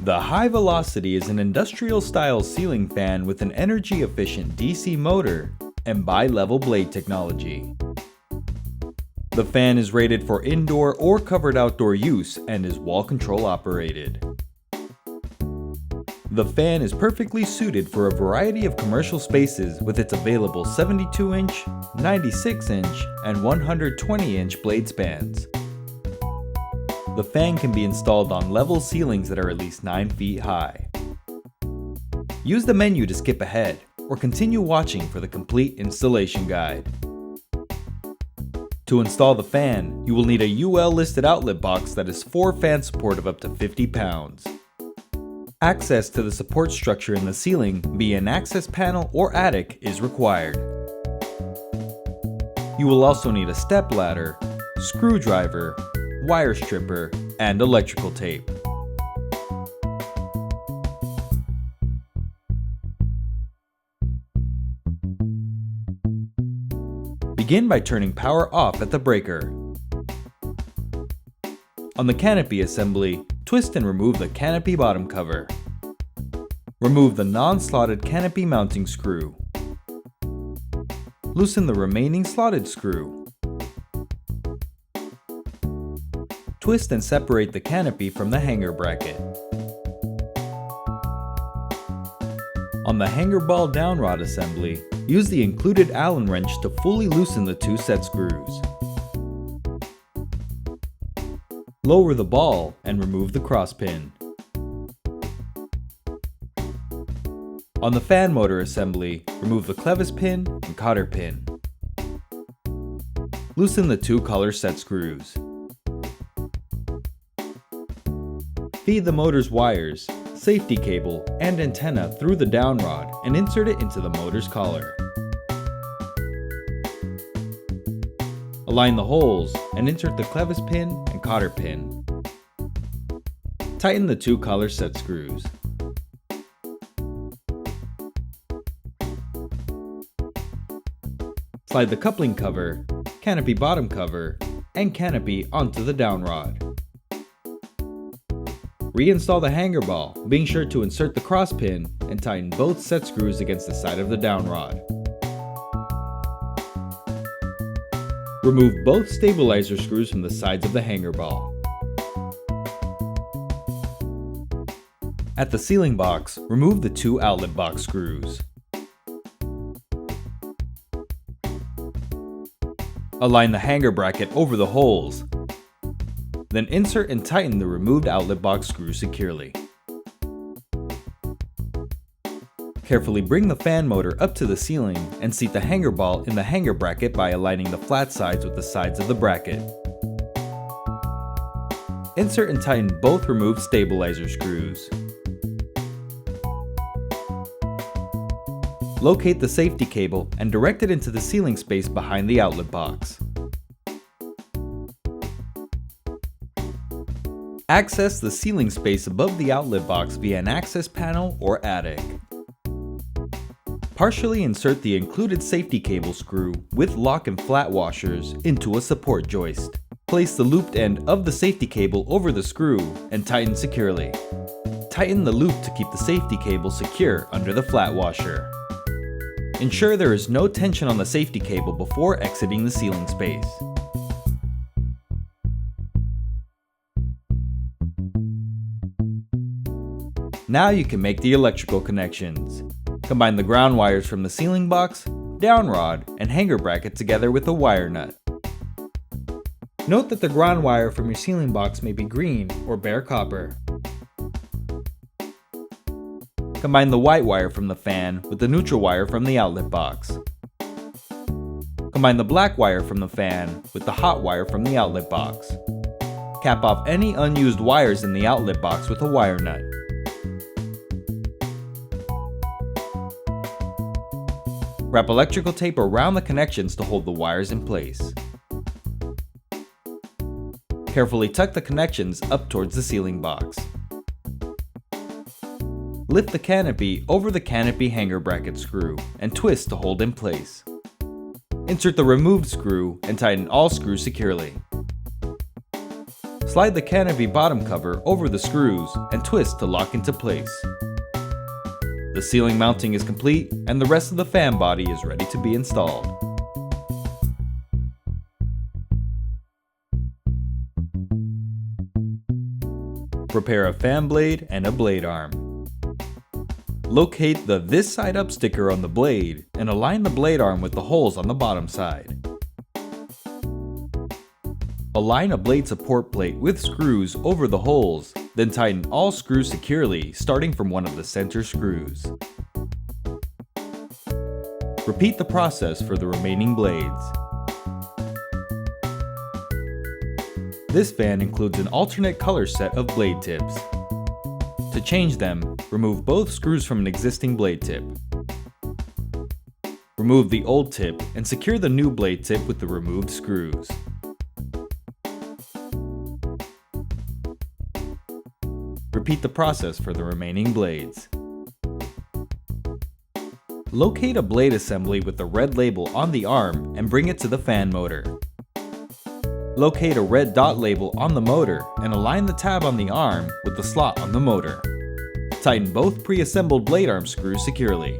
The High Velocity is an industrial-style ceiling fan with an energy-efficient DC motor and bi-level blade technology. The fan is rated for indoor or covered outdoor use and is wall control operated. The fan is perfectly suited for a variety of commercial spaces with its available 72-inch, 96-inch, and 120-inch blade spans. The fan can be installed on level ceilings that are at least 9 feet high. Use the menu to skip ahead, or continue watching for the complete installation guide. To install the fan, you will need a UL listed outlet box that is 4 fan support of up to 50 pounds. Access to the support structure in the ceiling via an access panel or attic is required. You will also need a step ladder, screwdriver, wire stripper, and electrical tape. Begin by turning power off at the breaker. On the canopy assembly, twist and remove the canopy bottom cover. Remove the non-slotted canopy mounting screw. Loosen the remaining slotted screw. Twist and separate the canopy from the hanger bracket. On the hanger ball down rod assembly, use the included Allen wrench to fully loosen the 2 set screws. Lower the ball and remove the cross pin. On the fan motor assembly, remove the clevis pin and cotter pin. Loosen the 2 collar set screws. Feed the motor's wires, safety cable, and antenna through the down rod and insert it into the motor's collar. Align the holes and insert the clevis pin and cotter pin. Tighten the 2 collar set screws. Slide the coupling cover, canopy bottom cover, and canopy onto the down rod. Reinstall the hanger ball, being sure to insert the cross pin and tighten both set screws against the side of the down rod. Remove both stabilizer screws from the sides of the hanger ball. At the ceiling box, remove the 2 outlet box screws. Align the hanger bracket over the holes. Then insert and tighten the removed outlet box screw securely. Carefully bring the fan motor up to the ceiling and seat the hanger ball in the hanger bracket by aligning the flat sides with the sides of the bracket. Insert and tighten both removed stabilizer screws. Locate the safety cable and direct it into the ceiling space behind the outlet box. Access the ceiling space above the outlet box via an access panel or attic. Partially insert the included safety cable screw with lock and flat washers into a support joist. Place the looped end of the safety cable over the screw and tighten securely. Tighten the loop to keep the safety cable secure under the flat washer. Ensure there is no tension on the safety cable before exiting the ceiling space. Now you can make the electrical connections. Combine the ground wires from the ceiling box, down rod, and hanger bracket together with a wire nut. Note that the ground wire from your ceiling box may be green or bare copper. Combine the white wire from the fan with the neutral wire from the outlet box. Combine the black wire from the fan with the hot wire from the outlet box. Cap off any unused wires in the outlet box with a wire nut. Wrap electrical tape around the connections to hold the wires in place. Carefully tuck the connections up towards the ceiling box. Lift the canopy over the canopy hanger bracket screw and twist to hold in place. Insert the removed screw and tighten all screws securely. Slide the canopy bottom cover over the screws and twist to lock into place. The ceiling mounting is complete and the rest of the fan body is ready to be installed. Prepare a fan blade and a blade arm. Locate the "This Side Up" sticker on the blade and align the blade arm with the holes on the bottom side. Align a blade support plate with screws over the holes, then tighten all screws securely, starting from one of the center screws. Repeat the process for the remaining blades. This fan includes an alternate color set of blade tips. To change them, remove both screws from an existing blade tip. Remove the old tip and secure the new blade tip with the removed screws. Repeat the process for the remaining blades. Locate a blade assembly with the red label on the arm and bring it to the fan motor. Locate a red dot label on the motor and align the tab on the arm with the slot on the motor. Tighten both pre-assembled blade arm screws securely.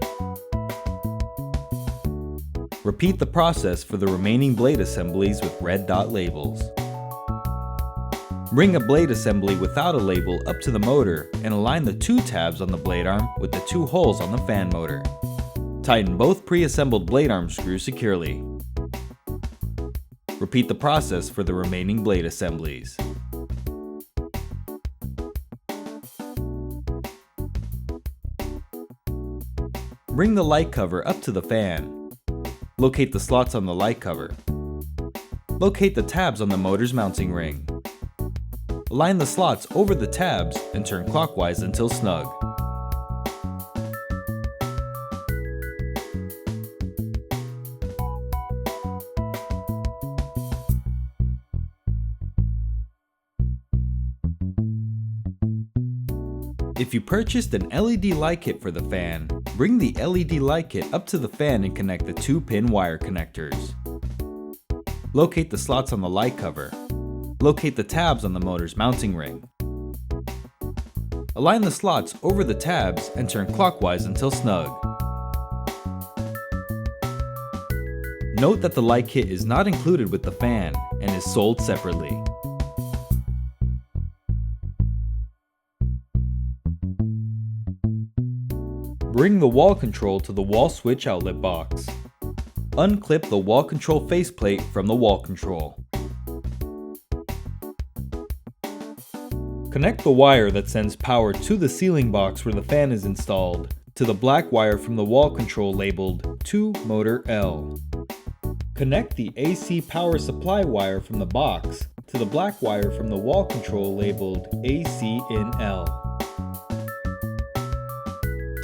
Repeat the process for the remaining blade assemblies with red dot labels. Bring a blade assembly without a label up to the motor and align the two tabs on the blade arm with the two holes on the fan motor. Tighten both pre-assembled blade arm screws securely. Repeat the process for the remaining blade assemblies. Bring the light cover up to the fan. Locate the slots on the light cover. Locate the tabs on the motor's mounting ring. Align the slots over the tabs and turn clockwise until snug. If you purchased an LED light kit for the fan, bring the LED light kit up to the fan and connect the 2-pin wire connectors. Locate the slots on the light cover. Locate the tabs on the motor's mounting ring. Align the slots over the tabs and turn clockwise until snug. Note that the light kit is not included with the fan and is sold separately. Bring the wall control to the wall switch outlet box. Unclip the wall control faceplate from the wall control. Connect the wire that sends power to the ceiling box where the fan is installed to the black wire from the wall control labeled to motor L. Connect the AC power supply wire from the box to the black wire from the wall control labeled AC in L.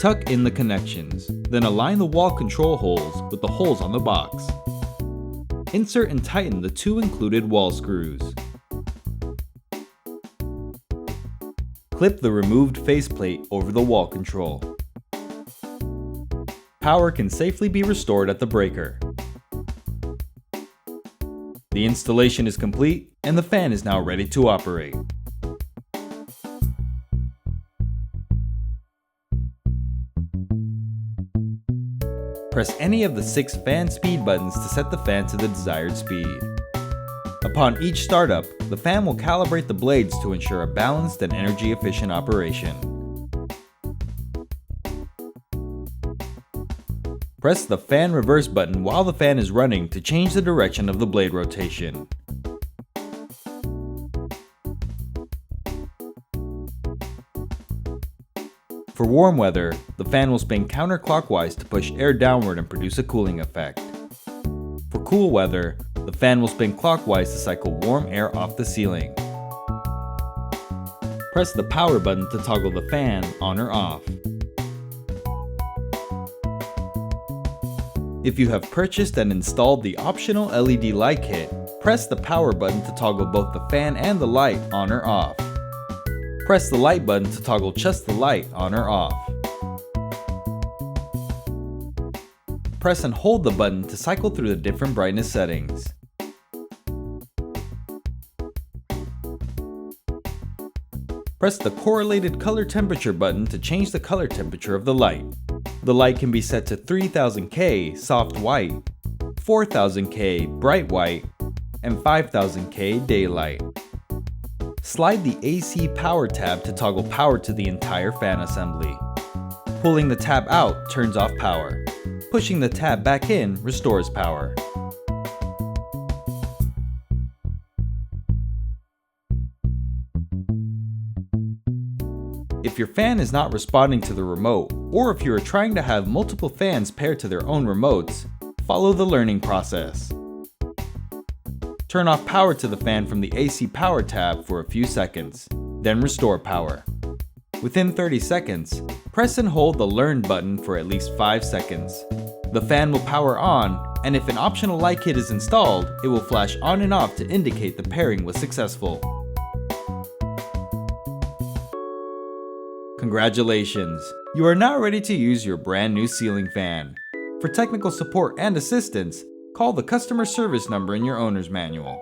Tuck in the connections, then align the wall control holes with the holes on the box. Insert and tighten the two included wall screws. Clip the removed faceplate over the wall control. Power can safely be restored at the breaker. The installation is complete and the fan is now ready to operate. Press any of the 6 fan speed buttons to set the fan to the desired speed. Upon each startup, the fan will calibrate the blades to ensure a balanced and energy-efficient operation. Press the fan reverse button while the fan is running to change the direction of the blade rotation. For warm weather, the fan will spin counterclockwise to push air downward and produce a cooling effect. For cool weather, the fan will spin clockwise to cycle warm air off the ceiling. Press the power button to toggle the fan on or off. If you have purchased and installed the optional LED light kit, press the power button to toggle both the fan and the light on or off. Press the light button to toggle just the light on or off. Press and hold the button to cycle through the different brightness settings. Press the correlated color temperature button to change the color temperature of the light. The light can be set to 3000K soft white, 4000K bright white, and 5000K daylight. Slide the AC power tab to toggle power to the entire fan assembly. Pulling the tab out turns off power. Pushing the tab back in restores power. If your fan is not responding to the remote, or if you are trying to have multiple fans paired to their own remotes, follow the learning process. Turn off power to the fan from the AC power tab for a few seconds, then restore power. Within 30 seconds, press and hold the Learn button for at least 5 seconds. The fan will power on, and if an optional light kit is installed, it will flash on and off to indicate the pairing was successful. Congratulations! You are now ready to use your brand new ceiling fan. For technical support and assistance, call the customer service number in your owner's manual.